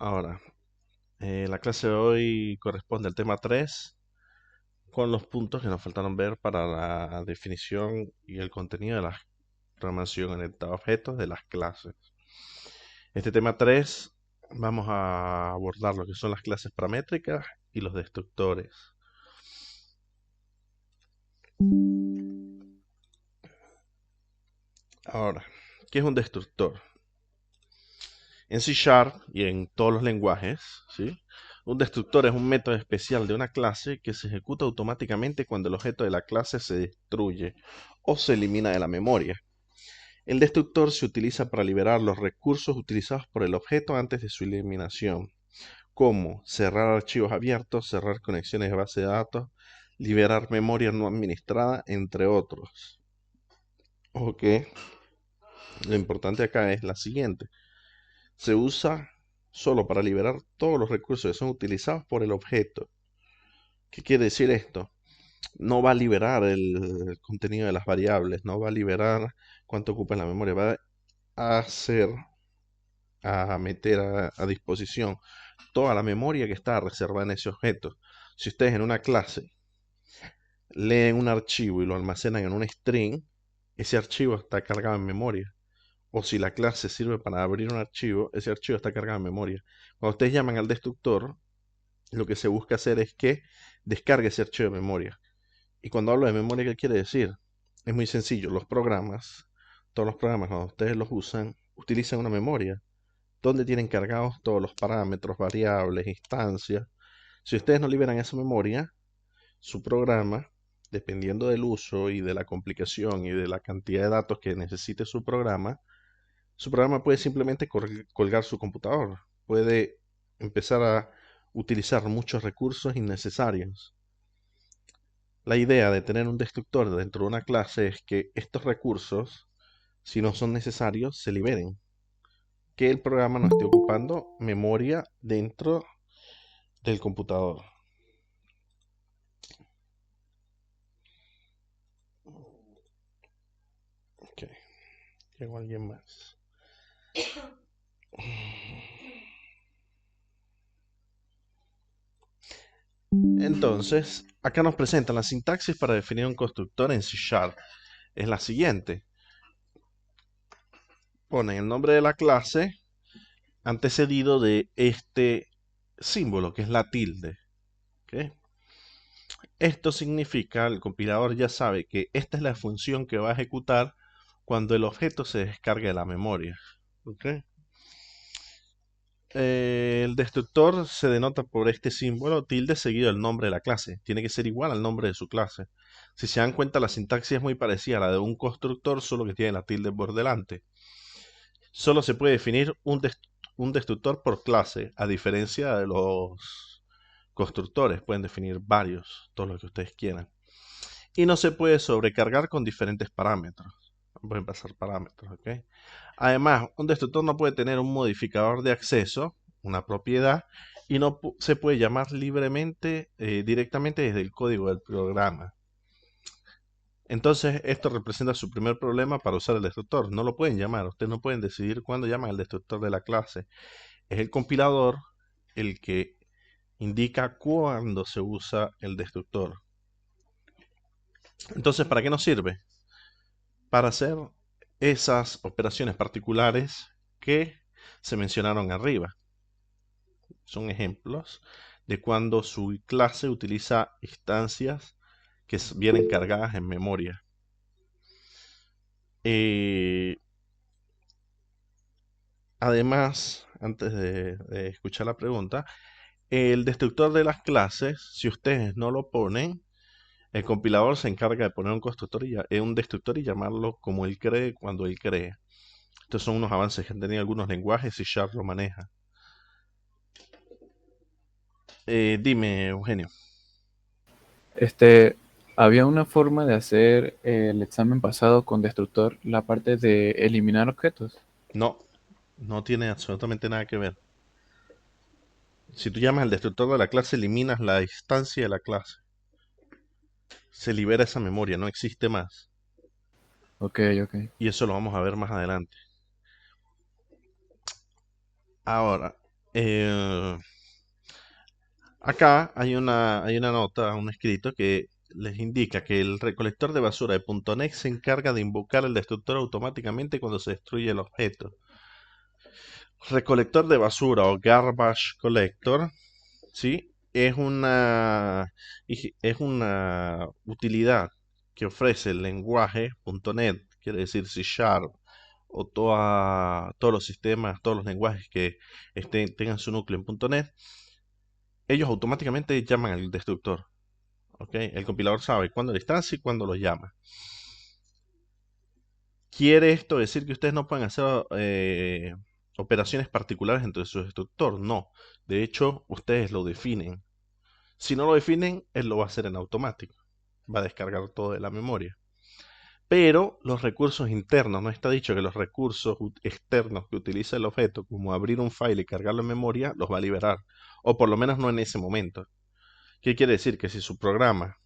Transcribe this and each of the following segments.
Ahora, la clase de hoy corresponde al tema 3 con los puntos que nos faltaron ver para la definición y el contenido de la programación orientada a objetos de las clases. Este tema 3 vamos a abordar lo que son las clases paramétricas y los destructores. Ahora, ¿qué es un destructor? En C Sharp y en todos los lenguajes, ¿sí? Un destructor es un método especial de una clase que se ejecuta automáticamente cuando el objeto de la clase se destruye o se elimina de la memoria. El destructor se utiliza para liberar los recursos utilizados por el objeto antes de su eliminación, como cerrar archivos abiertos, cerrar conexiones de base de datos, liberar memoria no administrada, entre otros. Ok, lo importante acá es la siguiente. Se usa solo para liberar todos los recursos que son utilizados por el objeto. ¿Qué quiere decir esto? No va a liberar el contenido de las variables, no va a liberar cuánto ocupa en la memoria, va a hacer, a meter a disposición toda la memoria que está reservada en ese objeto. Si ustedes en una clase leen un archivo y lo almacenan en un string, ese archivo está cargado en memoria. O si la clase sirve para abrir un archivo, ese archivo está cargado en memoria. Cuando ustedes llaman al destructor, lo que se busca hacer es que descargue ese archivo de memoria. Y cuando hablo de memoria, ¿qué quiere decir? Es muy sencillo. Los programas, todos los programas, cuando ustedes los usan, utilizan una memoria donde tienen cargados todos los parámetros, variables, instancias. Si ustedes no liberan esa memoria, su programa, dependiendo del uso y de la complicación y de la cantidad de datos que necesite su programa puede simplemente colgar su computador. Puede empezar a utilizar muchos recursos innecesarios. La idea de tener un destructor dentro de una clase es que estos recursos, si no son necesarios, se liberen. Que el programa no esté ocupando memoria dentro del computador. Ok, llegó alguien más. Entonces, acá nos presentan la sintaxis para definir un constructor en C Sharp. Es la siguiente. Ponen el nombre de la clase antecedido de este símbolo, que es la tilde. ¿Ok? Esto significa, el compilador ya sabe que esta es la función que va a ejecutar cuando el objeto se descargue de la memoria. ¿Ok? El destructor se denota por este símbolo tilde seguido del nombre de la clase. Tiene que ser igual al nombre de su clase. Si se dan cuenta, la sintaxis es muy parecida a la de un constructor, solo que tiene la tilde por delante. Solo se puede definir un destructor por clase, a diferencia de los constructores. Pueden definir varios, todos los que ustedes quieran. Y no se puede sobrecargar con diferentes parámetros. Pueden pasar parámetros, ¿ok? Además, un destructor no puede tener un modificador de acceso, una propiedad, y no se puede llamar libremente, directamente desde el código del programa. Entonces, esto representa su primer problema para usar el destructor. No lo pueden llamar, ustedes no pueden decidir cuándo llaman al destructor de la clase. Es el compilador el que indica cuándo se usa el destructor. Entonces, ¿para qué nos sirve? Para hacer esas operaciones particulares que se mencionaron arriba. Son ejemplos de cuando su clase utiliza instancias que vienen cargadas en memoria. Eh, Además, antes de escuchar la pregunta, el destructor de las clases, si ustedes no lo ponen, el compilador se encarga de poner un constructor un destructor y llamarlo como él cree cuando él cree. Estos son unos avances que han tenido algunos lenguajes y Sharp lo maneja. Dime, Eugenio. Este, había una forma de hacer el examen pasado con destructor, la parte de eliminar objetos. No, no tiene absolutamente nada que ver. Si tú llamas al destructor de la clase, eliminas la instancia de la clase. Se libera esa memoria, no existe más. Ok, ok. Y eso lo vamos a ver más adelante. Ahora, Eh, Acá hay una nota, un escrito que les indica que el recolector de basura de .NET se encarga de invocar el destructor automáticamente cuando se destruye el objeto. Recolector de basura o garbage collector, ¿sí? Es una utilidad que ofrece el lenguaje .NET, quiere decir C Sharp, o todos los sistemas, todos los lenguajes que tengan su núcleo en .NET. Ellos automáticamente llaman al destructor. ¿Ok? El compilador sabe cuándo la instancia y cuándo lo llama. ¿Quiere esto decir que ustedes no pueden hacer operaciones particulares entre su destructor? No. De hecho, ustedes lo definen. Si no lo definen, él lo va a hacer en automático. Va a descargar todo de la memoria. Pero los recursos internos, no está dicho que los recursos externos que utiliza el objeto, como abrir un file y cargarlo en memoria, los va a liberar. O por lo menos no en ese momento. ¿Qué quiere decir? Que si su programa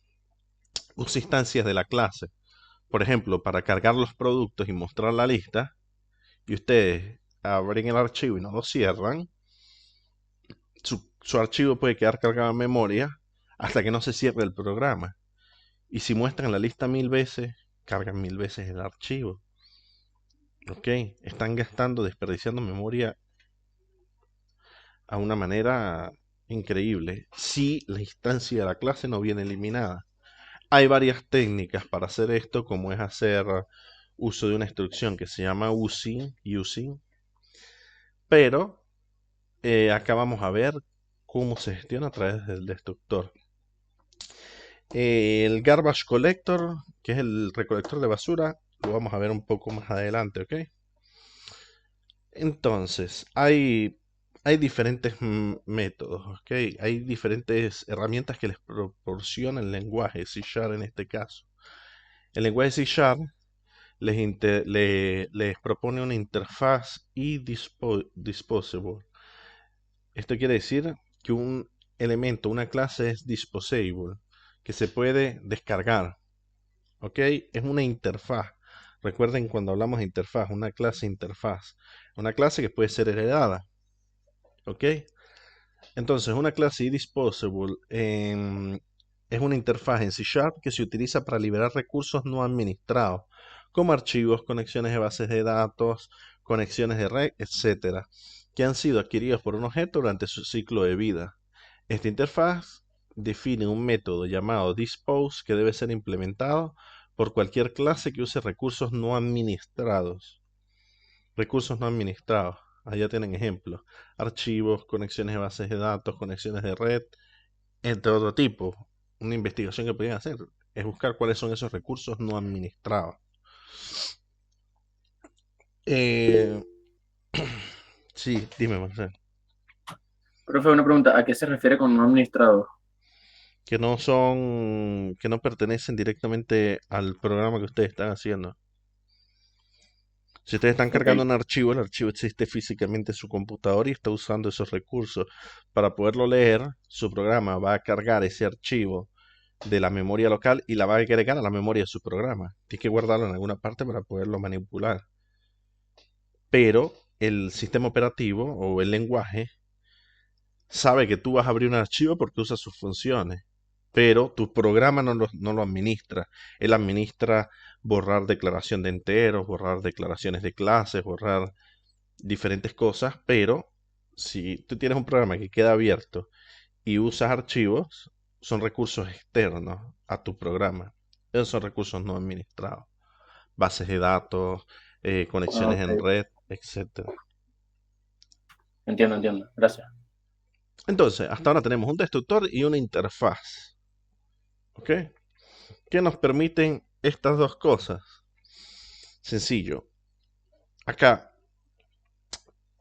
usa instancias de la clase, por ejemplo, para cargar los productos y mostrar la lista, y ustedes abren el archivo y no lo cierran, su archivo puede quedar cargado en memoria hasta que no se cierre el programa. Y si muestran la lista 1000 veces, cargan 1000 veces el archivo. ¿Ok? Están gastando, desperdiciando memoria a una manera increíble si la instancia de la clase no viene eliminada. Hay varias técnicas para hacer esto, como es hacer uso de una instrucción que se llama using, pero acá vamos a ver cómo se gestiona a través del destructor. El garbage collector, que es el recolector de basura, lo vamos a ver un poco más adelante, ¿ok? Entonces, hay diferentes métodos, ¿ok? Hay diferentes herramientas que les proporciona el lenguaje C Sharp en este caso. El lenguaje C Sharp les propone una interfaz y disposable. Esto quiere decir que un elemento, una clase es disposable, que se puede descargar. ¿Ok? Es una interfaz. Recuerden cuando hablamos de interfaz, una clase interfaz. Una clase que puede ser heredada. ¿Ok? Entonces, una clase disposable es una interfaz en C Sharp que se utiliza para liberar recursos no administrados, como archivos, conexiones de bases de datos, conexiones de red, etcétera, que han sido adquiridos por un objeto durante su ciclo de vida. Esta interfaz define un método llamado dispose que debe ser implementado por cualquier clase que use recursos no administrados. Recursos no administrados. Allá tienen ejemplos. Archivos, conexiones de bases de datos, conexiones de red, entre otro tipo. Una investigación que podrían hacer es buscar cuáles son esos recursos no administrados. Eh, sí, dime, Marcel. Profe, una pregunta, ¿a qué se refiere con no administrado? Que no pertenecen directamente al programa que ustedes están haciendo. Si ustedes están Ok, cargando un archivo, el archivo existe físicamente en su computador y está usando esos recursos. Para poderlo leer, su programa va a cargar ese archivo de la memoria local y la va a agregar a la memoria de su programa. Tiene que guardarlo en alguna parte para poderlo manipular. Pero el sistema operativo o el lenguaje sabe que tú vas a abrir un archivo porque usa sus funciones, pero tu programa no lo administra. Él administra borrar declaración de enteros, borrar declaraciones de clases, borrar diferentes cosas, pero si tú tienes un programa que queda abierto y usas archivos, son recursos externos a tu programa. Esos son recursos no administrados. Bases de datos, conexiones ok, en red, etcétera. entiendo, entiendo, gracias. Entonces, hasta ahora tenemos un destructor y una interfaz. ¿Ok? ¿Qué nos permiten estas dos cosas? Sencillo. Acá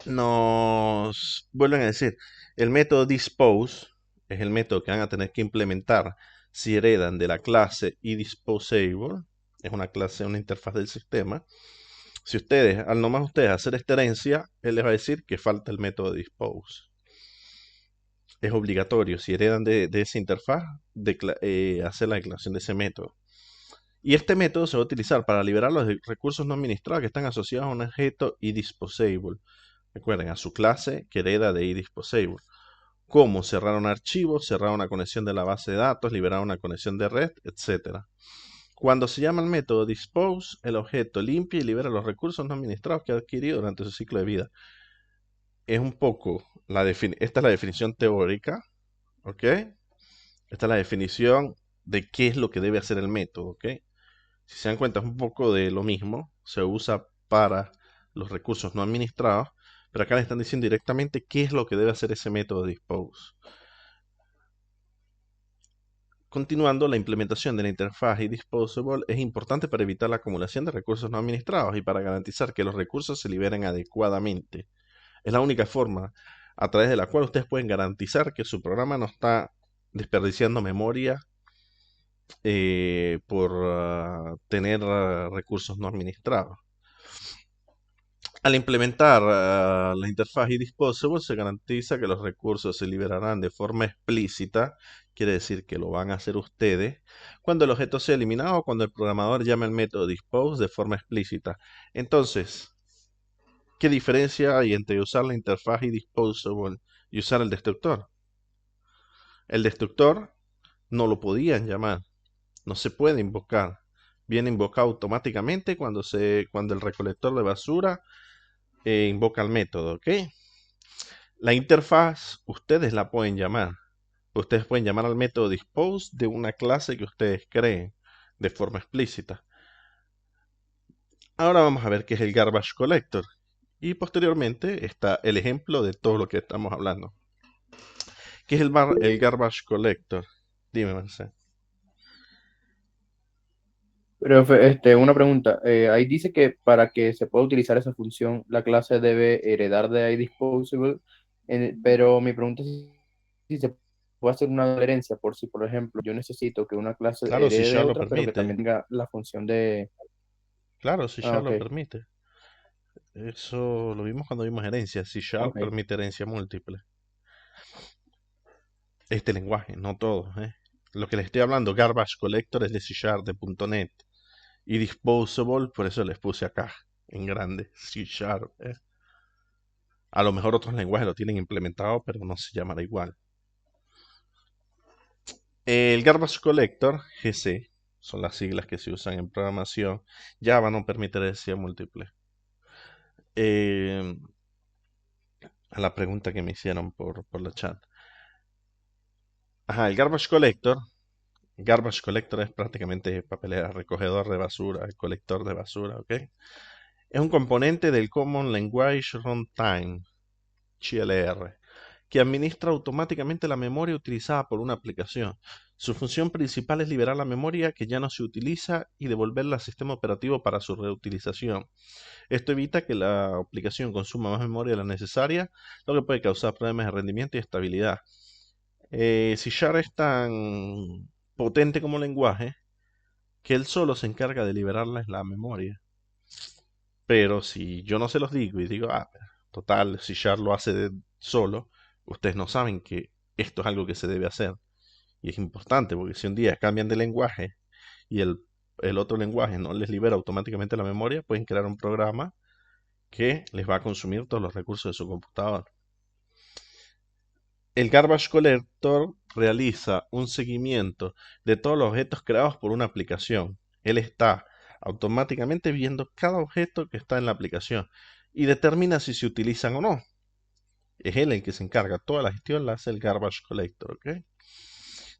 nos vuelven a decir, el método dispose es el método que van a tener que implementar si heredan de la clase iDisposable, es una clase, una interfaz del sistema. Si ustedes, al nomás ustedes hacer esta herencia, él les va a decir que falta el método dispose. Es obligatorio, si heredan de esa interfaz, hacer la declaración de ese método. Y este método se va a utilizar para liberar los recursos no administrados que están asociados a un objeto iDisposable. Recuerden, a su clase que hereda de iDisposable. Cómo cerrar un archivo, cerrar una conexión de la base de datos, liberar una conexión de red, etcétera. Cuando se llama el método dispose, el objeto limpia y libera los recursos no administrados que ha adquirido durante su ciclo de vida. Es un poco, esta es la definición teórica, ¿ok? Esta es la definición de qué es lo que debe hacer el método, ¿ok? Si se dan cuenta, es un poco de lo mismo. Se usa para los recursos no administrados, pero acá le están diciendo directamente qué es lo que debe hacer ese método dispose. Continuando, la implementación de la interfaz iDisposable es importante para evitar la acumulación de recursos no administrados y para garantizar que los recursos se liberen adecuadamente. Es la única forma a través de la cual ustedes pueden garantizar que su programa no está desperdiciando memoria por tener recursos no administrados. Al implementar la interfaz iDisposable se garantiza que los recursos se liberarán de forma explícita, quiere decir que lo van a hacer ustedes, cuando el objeto sea eliminado o cuando el programador llame al método dispose de forma explícita. Entonces, ¿qué diferencia hay entre usar la interfaz iDisposable y usar el destructor? El destructor no lo podían llamar, no se puede invocar. Viene invocado automáticamente cuando el recolector de basura invoca el método, ¿ok? La interfaz ustedes la pueden llamar. Ustedes pueden llamar al método dispose de una clase que ustedes creen de forma explícita. Ahora vamos a ver qué es el garbage collector. Y posteriormente está el ejemplo de todo lo que estamos hablando. ¿Qué es el garbage collector? Dime, Marcel. Pero una pregunta, ahí dice que para que se pueda utilizar esa función, la clase debe heredar de iDisposable, pero mi pregunta es si se puede hacer una herencia por si, por ejemplo, yo necesito que una clase Claro, si herede de ya lo otra, pero que permite. también tenga la función de... Claro, si Ah, ya lo ok, permite. Eso lo vimos cuando vimos herencia. Si Sharp ok. permite herencia múltiple. Este lenguaje, no todo, ¿eh? Lo que les estoy hablando, Garbage Collector es de C Sharp, de .NET. Y Disposable, por eso les puse acá, en grande, C Sharp, ¿eh? A lo mejor otros lenguajes lo tienen implementado, pero no se llamará igual. El Garbage Collector, GC, son las siglas que se usan en programación. Java no permite herencia múltiple. Eh, a la pregunta que me hicieron por la chat. Ajá, el Garbage Collector es prácticamente papelera, recogedor de basura, el colector de basura, ¿ok? Es un componente del Common Language Runtime, CLR, que administra automáticamente la memoria utilizada por una aplicación. Su función principal es liberar la memoria que ya no se utiliza y devolverla al sistema operativo para su reutilización. Esto evita que la aplicación consuma más memoria de la necesaria, lo que puede causar problemas de rendimiento y estabilidad. Si Sharp es tan potente como lenguaje, que él solo se encarga de liberarles la memoria. Pero si yo no se los digo y digo, total, si Sharp lo hace solo, ustedes no saben que esto es algo que se debe hacer. Y es importante porque si un día cambian de lenguaje y el otro lenguaje no les libera automáticamente la memoria, pueden crear un programa que les va a consumir todos los recursos de su computador. El Garbage Collector realiza un seguimiento de todos los objetos creados por una aplicación. Él está automáticamente viendo cada objeto que está en la aplicación y determina si se utilizan o no. Es él el que se encarga. Toda la gestión la hace el Garbage Collector, ¿ok?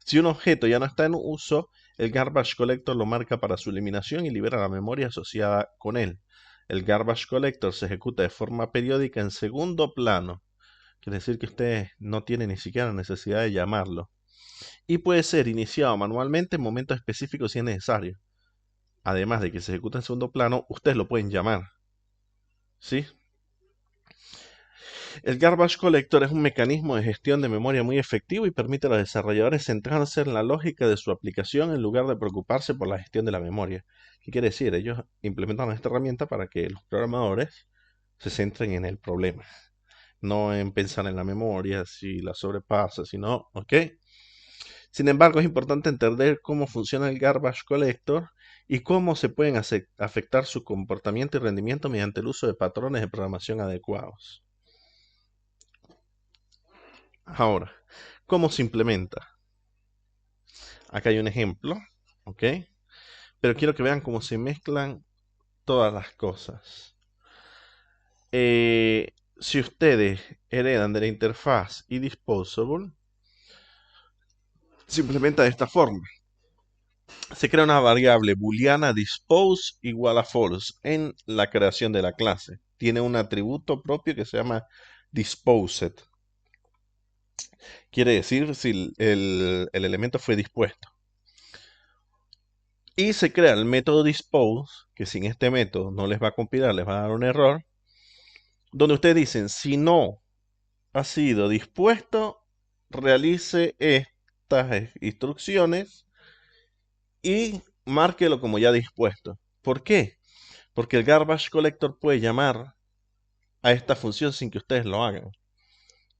Si un objeto ya no está en uso, el Garbage Collector lo marca para su eliminación y libera la memoria asociada con él. El Garbage Collector se ejecuta de forma periódica en segundo plano. Quiere decir que usted no tiene ni siquiera necesidad de llamarlo. Y puede ser iniciado manualmente en momentos específicos si es necesario. Además de que se ejecuta en segundo plano, ustedes lo pueden llamar. ¿Sí? El Garbage Collector es un mecanismo de gestión de memoria muy efectivo y permite a los desarrolladores centrarse en la lógica de su aplicación en lugar de preocuparse por la gestión de la memoria. ¿Qué quiere decir? Ellos implementaron esta herramienta para que los programadores se centren en el problema, no en pensar en la memoria, si la sobrepasa, si no, ¿ok? Sin embargo, es importante entender cómo funciona el Garbage Collector y cómo se pueden afectar su comportamiento y rendimiento mediante el uso de patrones de programación adecuados. Ahora, ¿cómo se implementa? Acá hay un ejemplo, ¿ok? Pero quiero que vean cómo se mezclan todas las cosas. Si ustedes heredan de la interfaz y disposable, se implementa de esta forma. Se crea una variable booleana dispose igual a false en la creación de la clase. Tiene un atributo propio que se llama disposed. Quiere decir si el elemento fue dispuesto. Y se crea el método dispose, que sin este método no les va a compilar, les va a dar un error, donde ustedes dicen, si no ha sido dispuesto, realice estas instrucciones y márquelo como ya dispuesto. ¿Por qué? Porque el garbage collector puede llamar a esta función sin que ustedes lo hagan.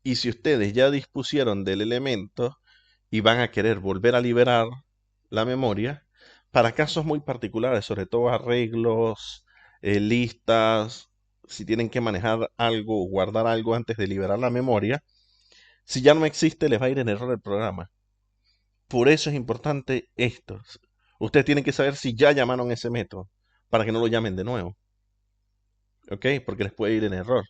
Y si ustedes ya dispusieron del elemento y van a querer volver a liberar la memoria, para casos muy particulares, sobre todo arreglos, listas, si tienen que manejar algo o guardar algo antes de liberar la memoria, si ya no existe, les va a ir en error el programa. Por eso es importante esto. Ustedes tienen que saber si ya llamaron ese método para que no lo llamen de nuevo. ¿Ok? Porque les puede ir en error.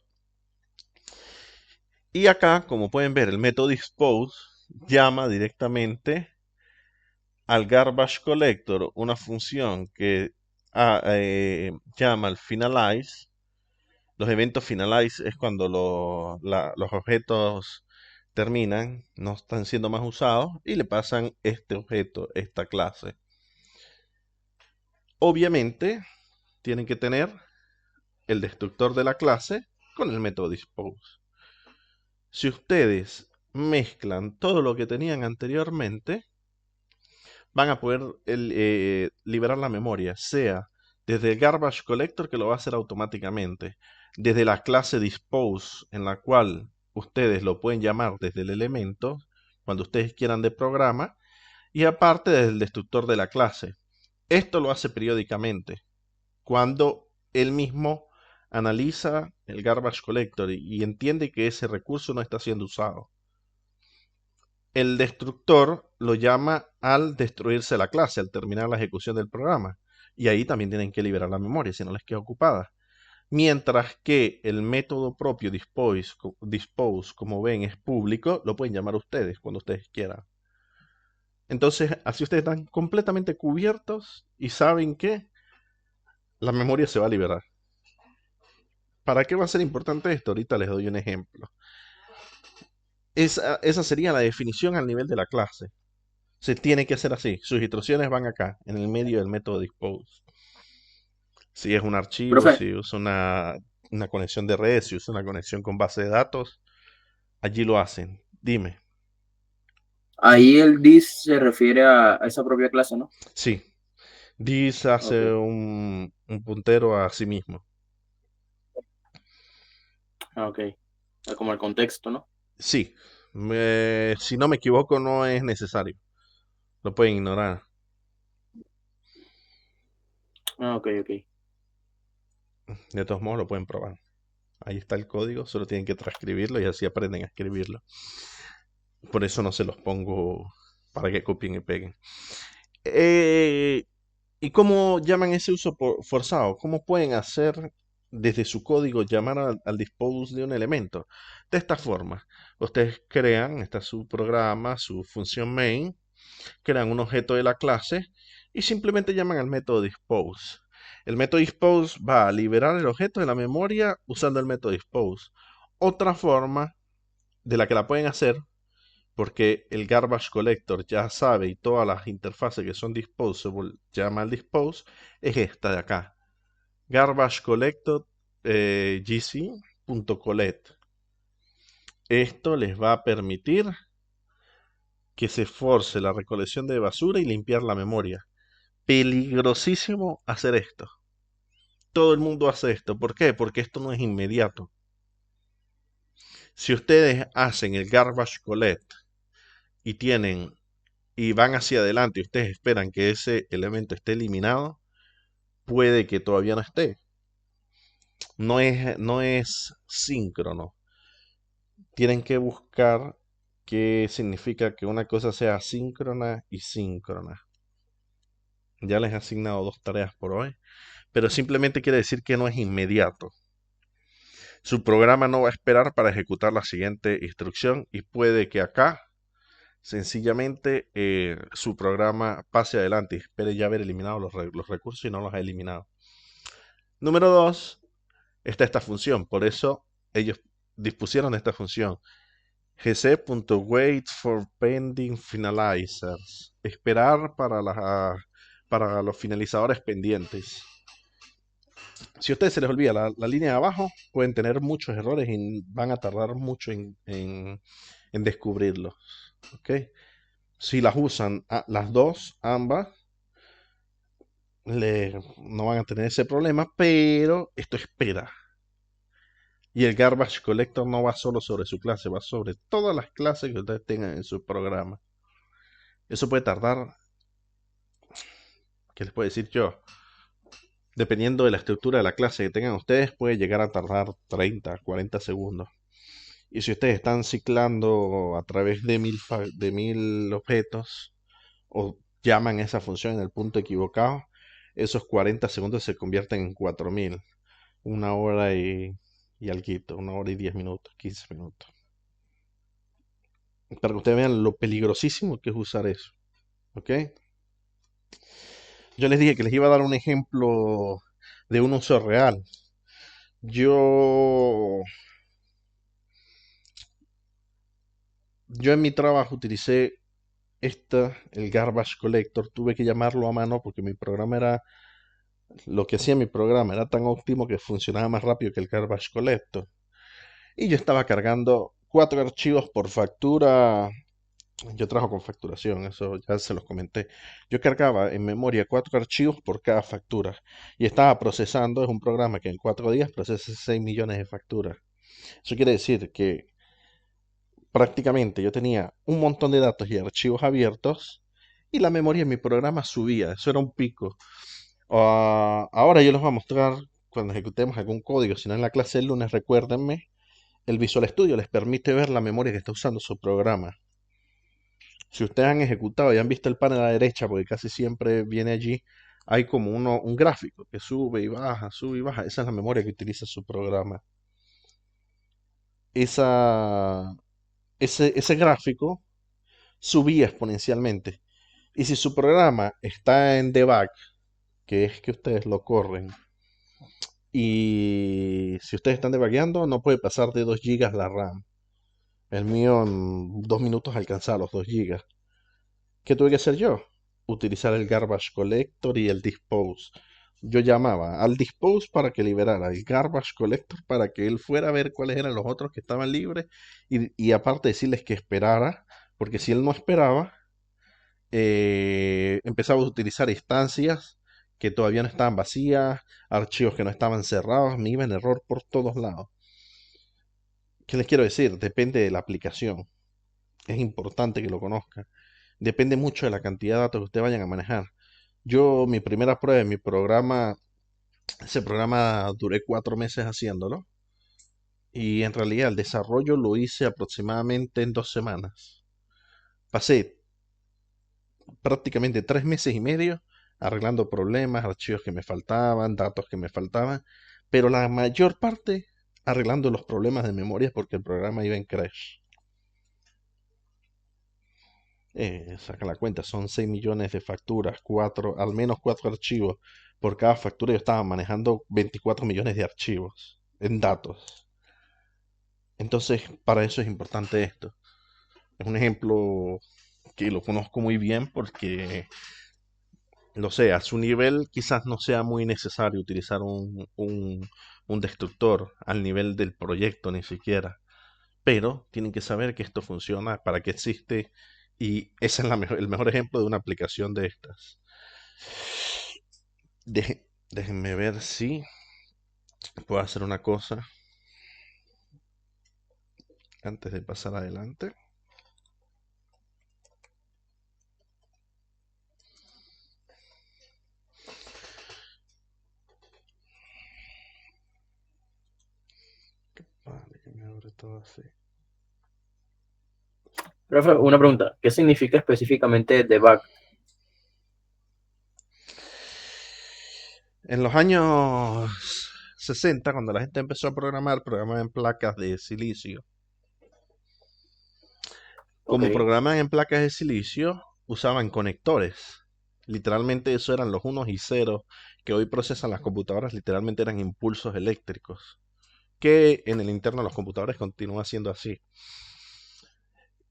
Y acá, como pueden ver, el método dispose llama directamente al garbage collector una función que llama al finalize. Los eventos finalize es cuando los objetos terminan, no están siendo más usados y le pasan este objeto, esta clase. Obviamente, tienen que tener el destructor de la clase con el método dispose. Si ustedes mezclan todo lo que tenían anteriormente, van a poder liberar la memoria, sea desde el garbage collector que lo va a hacer automáticamente, desde la clase dispose en la cual ustedes lo pueden llamar desde el elemento cuando ustedes quieran de programa, y aparte desde el destructor de la clase. Esto lo hace periódicamente cuando él mismo analiza el garbage collector y entiende que ese recurso no está siendo usado. El destructor lo llama al destruirse la clase, al terminar la ejecución del programa. Y ahí también tienen que liberar la memoria, si no les queda ocupada. Mientras que el método propio dispose, como ven, es público, lo pueden llamar ustedes cuando ustedes quieran. Entonces, así ustedes están completamente cubiertos y saben que la memoria se va a liberar. ¿Para qué va a ser importante esto? Ahorita les doy un ejemplo. Esa sería la definición al nivel de la clase. Se tiene que hacer así. Sus instrucciones van acá, en el medio del método dispose. Si es un archivo, Profe, si usa una conexión de red, si usa una conexión con base de datos, allí lo hacen. Dime. ahí el dis se refiere a esa propia clase, ¿no? Sí, this hace Ok, un puntero a sí mismo. ok. Como el contexto, ¿no? Sí, si no me equivoco, no es necesario. Lo pueden ignorar. Ok, ok. De todos modos, lo pueden probar. Ahí está el código, solo tienen que transcribirlo y así aprenden a escribirlo. Por eso no se los pongo para que copien y peguen. Eh, ¿Y cómo llaman ese uso forzado? ¿Cómo pueden hacer desde su código llamar al dispose de un elemento? De esta forma, ustedes crean, está su programa, su función main, crean un objeto de la clase y simplemente llaman al método dispose. El método dispose va a liberar el objeto de la memoria usando el método dispose. Otra forma de la que la pueden hacer, porque el garbage collector ya sabe y todas las interfaces que son disposable llama al dispose, es esta de acá. Garbage collector gc.collect. Esto les va a permitir que se force la recolección de basura y limpiar la memoria. Peligrosísimo hacer esto. Todo el mundo hace esto. ¿Por qué? Porque esto no es inmediato. Si ustedes hacen el garbage collect y tienen y van hacia adelante y ustedes esperan que ese elemento esté eliminado, puede que todavía no esté. No es síncrono. Tienen que buscar que significa que una cosa sea asíncrona y síncrona. Ya les he asignado 2 tareas por hoy, pero simplemente quiere decir que no es inmediato. Su programa no va a esperar para ejecutar la siguiente instrucción y puede que acá sencillamente su programa pase adelante y espere ya haber eliminado los recursos y no los ha eliminado. Número 2, está esta función. Por eso ellos dispusieron esta función. gc.wait for pending finalizers. Esperar para los finalizadores pendientes. Si a ustedes se les olvida la línea de abajo, pueden tener muchos errores y van a tardar mucho en descubrirlos. ¿Ok? Si las usan las dos, ambas, no van a tener ese problema, pero esto espera. Y el garbage collector no va solo sobre su clase, va sobre todas las clases que ustedes tengan en su programa. Eso puede tardar, ¿qué les puedo decir yo? Dependiendo de la estructura de la clase que tengan ustedes, puede llegar a tardar 30, 40 segundos. Y si ustedes están ciclando a través de mil objetos o llaman esa función en el punto equivocado, esos 40 segundos se convierten en 4000. 1 hora y alguito, 1 hora y 10 minutos, 15 minutos. Para que ustedes vean lo peligrosísimo que es usar eso. ¿Ok? Yo les dije que les iba a dar un ejemplo de un uso real. Yo, yo en mi trabajo utilicé el garbage collector. Tuve que llamarlo a mano porque mi programa era, lo que hacía mi programa era tan óptimo que funcionaba más rápido que el garbage collector. Y yo estaba cargando 4 archivos por factura. Yo trabajo con facturación, eso ya se los comenté. Yo cargaba en memoria 4 archivos por cada factura y estaba procesando, es un programa que en 4 días procesa 6 millones de facturas. Eso quiere decir que prácticamente yo tenía un montón de datos y archivos abiertos y la memoria en mi programa subía, eso era un pico. Ahora yo les voy a mostrar cuando ejecutemos algún código, si no en la clase del lunes, recuérdenme, el Visual Studio les permite ver la memoria que está usando su programa. Si ustedes han ejecutado y han visto el panel a la derecha, porque casi siempre viene allí, hay como un gráfico que sube y baja, sube y baja. Esa es la memoria que utiliza su programa. Esa, ese gráfico subía exponencialmente. Y si su programa está en debug, que es que ustedes lo corren, y si ustedes están debugueando, no puede pasar de 2 gigas la RAM. El mío en 2 minutos alcanzaba los 2 gigas. ¿Qué tuve que hacer yo? Utilizar el garbage collector y el dispose. Yo llamaba al dispose para que liberara el garbage collector para que él fuera a ver cuáles eran los otros que estaban libres y aparte decirles que esperara, porque si él no esperaba, empezaba a utilizar instancias que todavía no estaban vacías, archivos que no estaban cerrados, me iba en error por todos lados. ¿Qué les quiero decir? Depende de la aplicación. Es importante que lo conozcan. Depende mucho de la cantidad de datos que ustedes vayan a manejar. Yo, mi primera prueba de mi programa, ese programa duré 4 meses haciéndolo. Y en realidad el desarrollo lo hice aproximadamente en 2 semanas. Pasé prácticamente 3 meses y medio arreglando problemas, archivos que me faltaban, datos que me faltaban. Pero la mayor parte arreglando los problemas de memoria porque el programa iba en crash. Saca la cuenta, son 6 millones de facturas, al menos 4 archivos. Por cada factura yo estaba manejando 24 millones de archivos en datos. Entonces, para eso es importante esto. Es un ejemplo que lo conozco muy bien porque, lo sé, a su nivel quizás no sea muy necesario utilizar un destructor al nivel del proyecto ni siquiera. Pero tienen que saber que esto funciona, para que existe y ese es el mejor ejemplo de una aplicación de estas. Déjenme ver si puedo hacer una cosa antes de pasar adelante. Vale, que me abre todo así. Profe, una pregunta. ¿Qué significa específicamente debug? En los años 60, cuando la gente empezó a programar, programaban en placas de silicio. Ok. Como programaban en placas de silicio, usaban conectores. Literalmente eso eran los unos y ceros que hoy procesan las computadoras, literalmente eran impulsos eléctricos, que en el interno de los computadores continúa siendo así.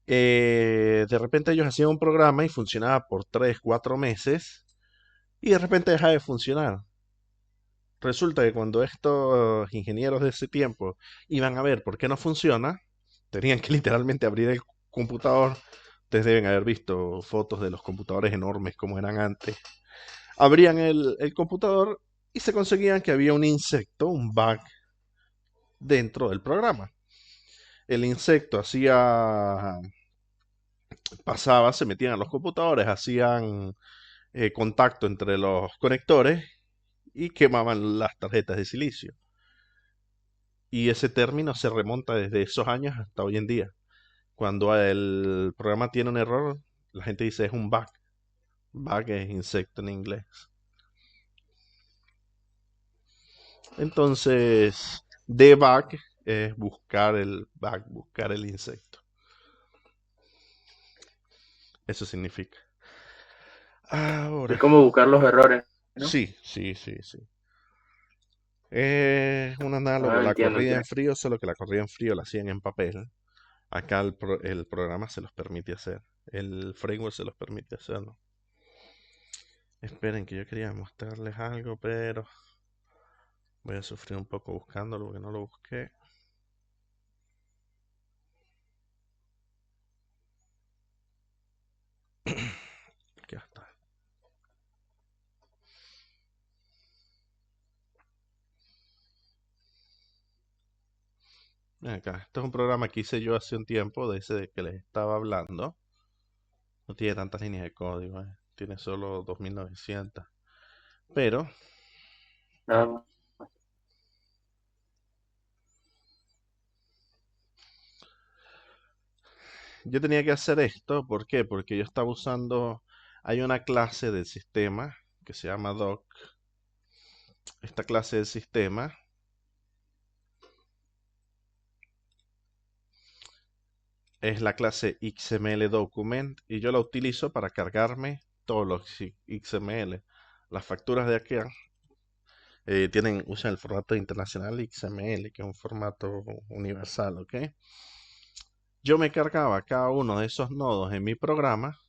De repente ellos hacían un programa y funcionaba por 3, 4 meses y de repente deja de funcionar. Resulta que cuando estos ingenieros de ese tiempo iban a ver por qué no funciona, tenían que literalmente abrir el computador. Ustedes deben haber visto fotos de los computadores enormes como eran antes. Abrían el computador y se conseguían que había un insecto, un bug dentro del programa. El insecto pasaba, se metían a los computadores, hacían contacto entre los conectores y quemaban las tarjetas de silicio. Y ese término se remonta desde esos años hasta hoy en día. Cuando el programa tiene un error, la gente dice es un bug. Bug es insecto en inglés. Entonces, debug es buscar el bug, buscar el insecto. Eso significa. Es Ahora, como buscar los errores, ¿no? sí, sí, sí, sí. Es un análogo a Ah, la entiendo, corrida en entiendo. frío, solo que la corrida en frío la hacían en papel. Acá el programa se los permite hacer. El framework se los permite hacerlo. Esperen que yo quería mostrarles algo, pero voy a sufrir un poco buscándolo porque no lo busqué. Aquí está. Ven acá. Este es un programa que hice yo hace un tiempo, de ese de que les estaba hablando. No tiene tantas líneas de código, tiene solo 2900. Pero Ah, yo tenía que hacer esto, ¿por qué? Porque yo estaba usando, hay una clase del sistema que se llama doc. Esta clase del sistema es la clase XML document y yo la utilizo para cargarme todos los XML. Las facturas de aquí usan el formato internacional XML, que es un formato universal, ¿ok? Yo me cargaba cada uno de esos nodos en mi programa,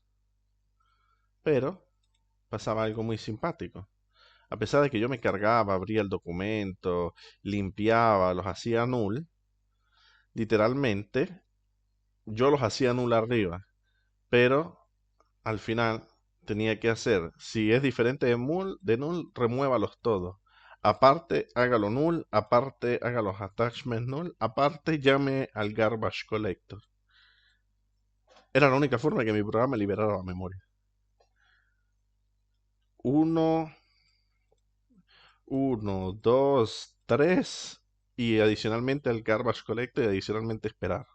pero pasaba algo muy simpático. A pesar de que yo me cargaba, abría el documento, limpiaba, los hacía null, literalmente yo los hacía null arriba, pero al final tenía que hacer, si es diferente de null, remuévalos todos. Aparte, hágalo null, aparte, haga los attachments null, aparte, llame al garbage collector. Era la única forma que mi programa liberara la memoria. Uno, uno, dos, tres, y adicionalmente el garbage collector y adicionalmente esperar.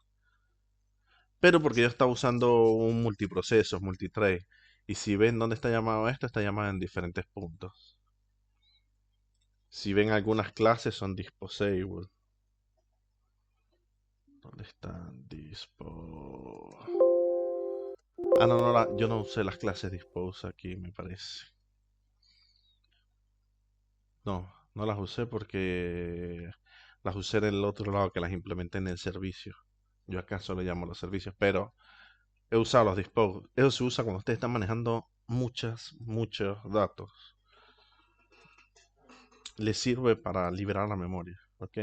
Pero porque yo estaba usando un multiproceso, multithread. Y si ven dónde está llamado en diferentes puntos. Si ven algunas clases son disposable. ¿Dónde están? Dispo. Ah, no, no, yo no usé las clases dispose aquí, me parece. No, no las usé porque las usé en el otro lado que las implementé en el servicio. Yo acá solo llamo los servicios, pero he usado los dispose. Eso se usa cuando ustedes están manejando muchos datos. Les sirve para liberar la memoria, ¿ok?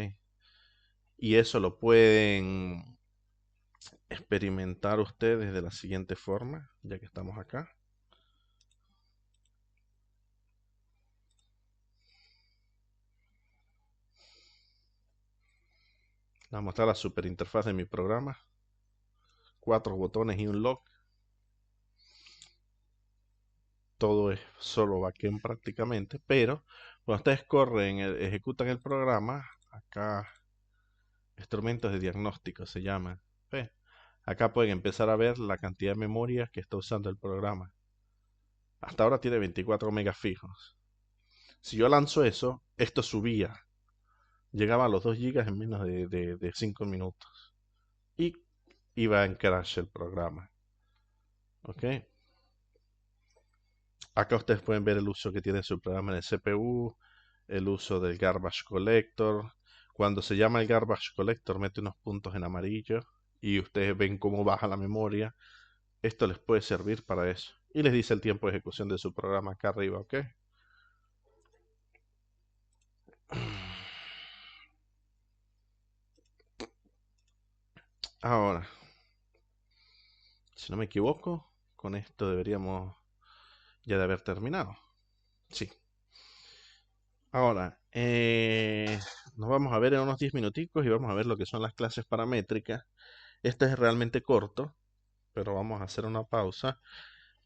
Y eso lo pueden experimentar ustedes de la siguiente forma, ya que estamos acá. Les voy a mostrar la super interfaz de mi programa. 4 botones y un lock. Todo es solo backend prácticamente, pero cuando ustedes ejecutan el programa, acá instrumentos de diagnóstico se llaman. ¿Ve? Acá pueden empezar a ver la cantidad de memoria que está usando el programa. Hasta ahora tiene 24 megas fijos. Si yo lanzo eso, esto subía. Llegaba a los 2 gigas en menos de 5 minutos. Y iba en crash el programa. ¿Ok? Acá ustedes pueden ver el uso que tiene su programa en el CPU, el uso del garbage collector. Cuando se llama el garbage collector, mete unos puntos en amarillo y ustedes ven cómo baja la memoria. Esto les puede servir para eso. Y les dice el tiempo de ejecución de su programa acá arriba, ¿ok? Ahora, si no me equivoco, con esto deberíamos ya de haber terminado. Sí. Ahora, nos vamos a ver en unos 10 minuticos y vamos a ver lo que son las clases paramétricas. Este es realmente corto, pero vamos a hacer una pausa.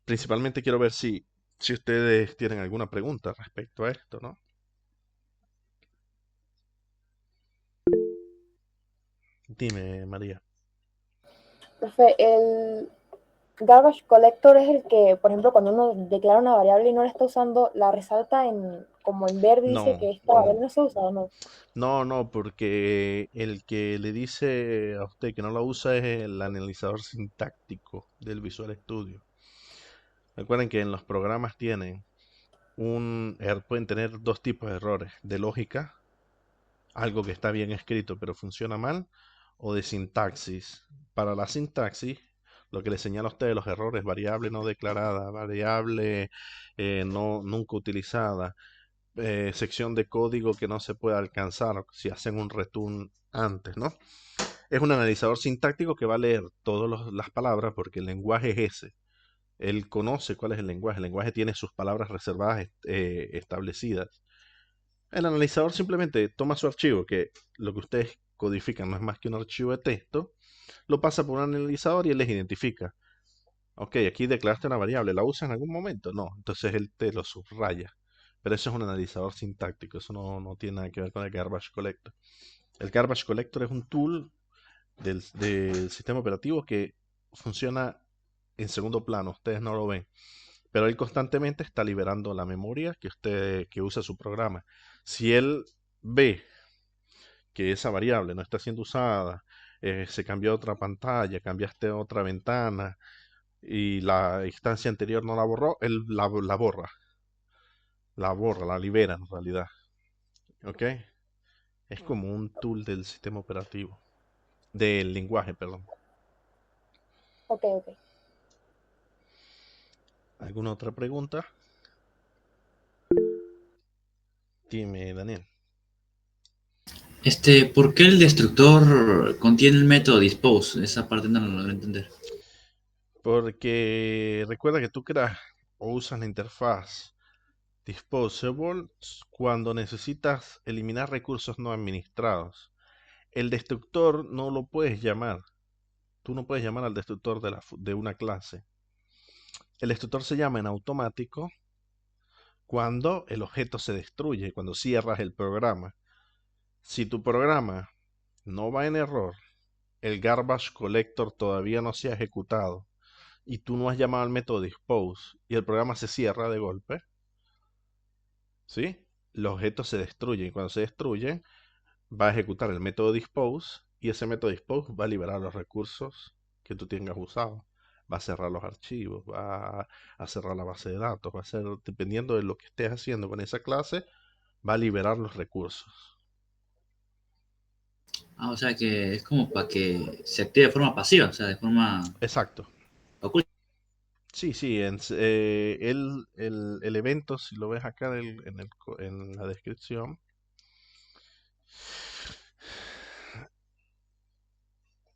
Principalmente quiero ver si ustedes tienen alguna pregunta respecto a esto, ¿no? Dime, María. Profe, el garbage collector es el que, por ejemplo, cuando uno declara una variable y no la está usando, la resalta en, como en verde y dice No, que esta variable no se usa o no. no, porque el que le dice a usted que no la usa es el analizador sintáctico del Visual Studio. Recuerden que en los programas pueden tener dos tipos de errores, de lógica, algo que está bien escrito pero funciona mal, o de sintaxis. Para la sintaxis, lo que le señala a ustedes los errores, variable no declarada, variable no, nunca utilizada, sección de código que no se puede alcanzar si hacen un return antes, ¿no? Es un analizador sintáctico que va a leer todas las palabras porque el lenguaje es ese. Él conoce cuál es el lenguaje. El lenguaje tiene sus palabras reservadas establecidas. El analizador simplemente toma su archivo, que lo que ustedes codifican no es más que un archivo de texto, lo pasa por un analizador y él les identifica. Ok, aquí declaraste una variable, ¿la usas en algún momento? No, entonces él te lo subraya. Pero eso es un analizador sintáctico, eso no tiene nada que ver con el garbage collector. El garbage collector es un tool del sistema operativo que funciona en segundo plano, ustedes no lo ven. Pero él constantemente está liberando la memoria que usa su programa. Si él ve que esa variable no está siendo usada, se cambió a otra pantalla, cambiaste a otra ventana y la instancia anterior no la borró, él la libera en realidad. ¿Ok? Es como un tool del sistema operativo, del lenguaje, perdón. Ok, ok. ¿Alguna otra pregunta? Dime, Daniel. ¿Por qué el destructor contiene el método dispose? Esa parte no lo logro entender. Porque recuerda que tú creas o usas la interfaz disposable cuando necesitas eliminar recursos no administrados. El destructor no lo puedes llamar. Tú no puedes llamar al destructor de una clase. El destructor se llama en automático cuando el objeto se destruye, cuando cierras el programa. Si tu programa no va en error, el garbage collector todavía no se ha ejecutado y tú no has llamado al método dispose y el programa se cierra de golpe, ¿sí? Los objetos se destruyen y cuando se destruyen va a ejecutar el método dispose y ese método dispose va a liberar los recursos que tú tengas usado. Va a cerrar los archivos, va a cerrar la base de datos, va a hacer, dependiendo de lo que estés haciendo con esa clase, va a liberar los recursos. Ah, o sea que es como para que se active de forma pasiva, o sea, de forma Exacto. oculta. Sí, sí, el evento, si lo ves acá en la descripción,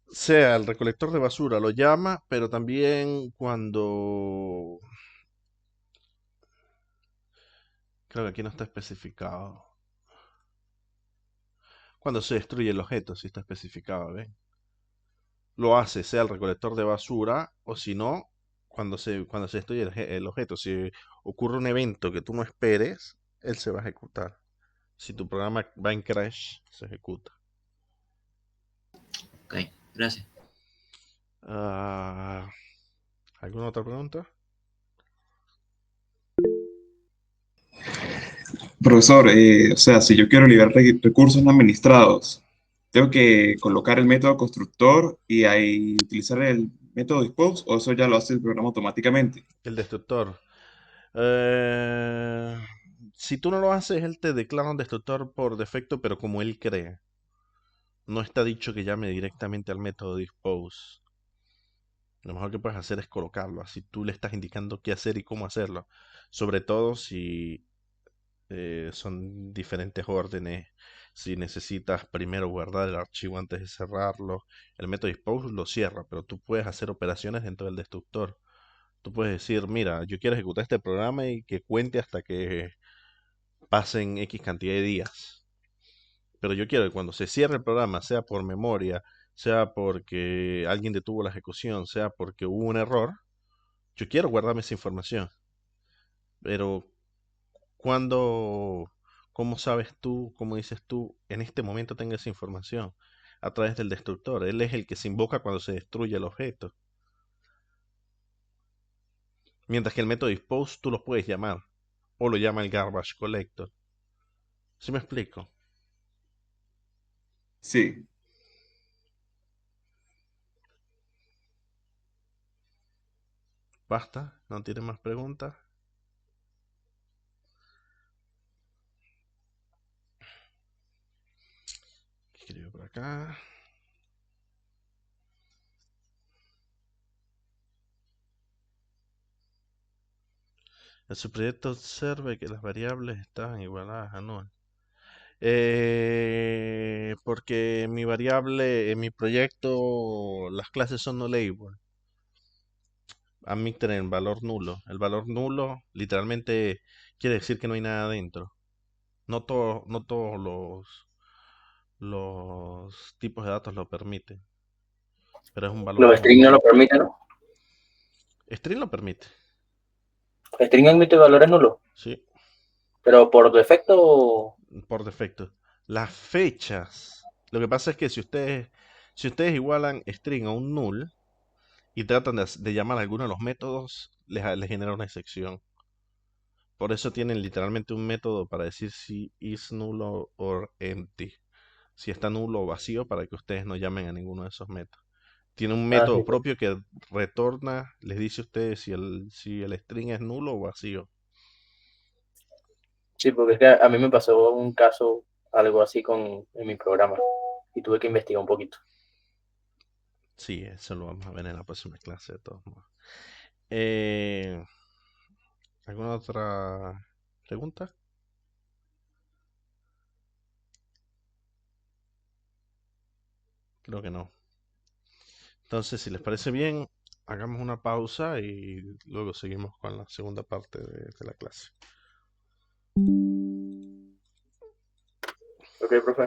sea el recolector de basura lo llama, pero también cuando, creo que aquí no está especificado, cuando se destruye el objeto, sí está especificado, ¿ves? Lo hace, sea el recolector de basura, o si no, cuando se destruye el objeto. Si ocurre un evento que tú no esperes, él se va a ejecutar. Si tu programa va en crash, se ejecuta. Ok, gracias. Ah, ¿alguna otra pregunta? Profesor, o sea, si yo quiero liberar recursos no administrados, ¿tengo que colocar el método constructor y ahí utilizar el método dispose o eso ya lo hace el programa automáticamente? El destructor. Eh, si tú no lo haces, él te declara un destructor por defecto, pero como él cree. No está dicho que llame directamente al método dispose. Lo mejor que puedes hacer es colocarlo, así tú le estás indicando qué hacer y cómo hacerlo. Sobre todo si son diferentes órdenes, si necesitas primero guardar el archivo antes de cerrarlo. El método dispose lo cierra, pero tú puedes hacer operaciones dentro del destructor. Tú puedes decir, mira, yo quiero ejecutar este programa y que cuente hasta que pasen X cantidad de días. Pero yo quiero que cuando se cierre el programa, sea por memoria, sea porque alguien detuvo la ejecución, sea porque hubo un error, yo quiero guardarme esa información. Pero cuando, ¿cómo sabes tú, cómo dices tú, en este momento tengo esa información? A través del destructor. Él es el que se invoca cuando se destruye el objeto. Mientras que el método dispose tú lo puedes llamar. O lo llama el garbage collector. ¿Sí me explico? Sí, ¿Basta? ¿No tiene más preguntas? ¿Qué escribo por acá? En su proyecto observe que las variables estaban igualadas a null. Porque mi variable, en mi proyecto, las clases son no label. Admiten el valor nulo. El valor nulo literalmente quiere decir que no hay nada dentro. No todos los tipos de datos lo permiten, pero es un valor Los string nulo. no lo permiten, ¿no? String lo permite, String admite valores nulos, sí, pero por defecto, por defecto. Las fechas. Lo que pasa es que si ustedes igualan string a un null y tratan de llamar a alguno de los métodos, les genera una excepción. Por eso tienen literalmente un método para decir si is nulo or empty. Si está nulo o vacío para que ustedes no llamen a ninguno de esos métodos. Tiene un sí, método propio que retorna, les dice a ustedes si el string es nulo o vacío. sí, porque es que a mí me pasó un caso, algo así en mi programa, y tuve que investigar un poquito. Sí, eso lo vamos a ver en la próxima clase de todos modos. Eh, ¿Alguna otra pregunta? Creo que no. Entonces, si les parece bien, hagamos una pausa y luego seguimos con la segunda parte de la clase. Ok, profe.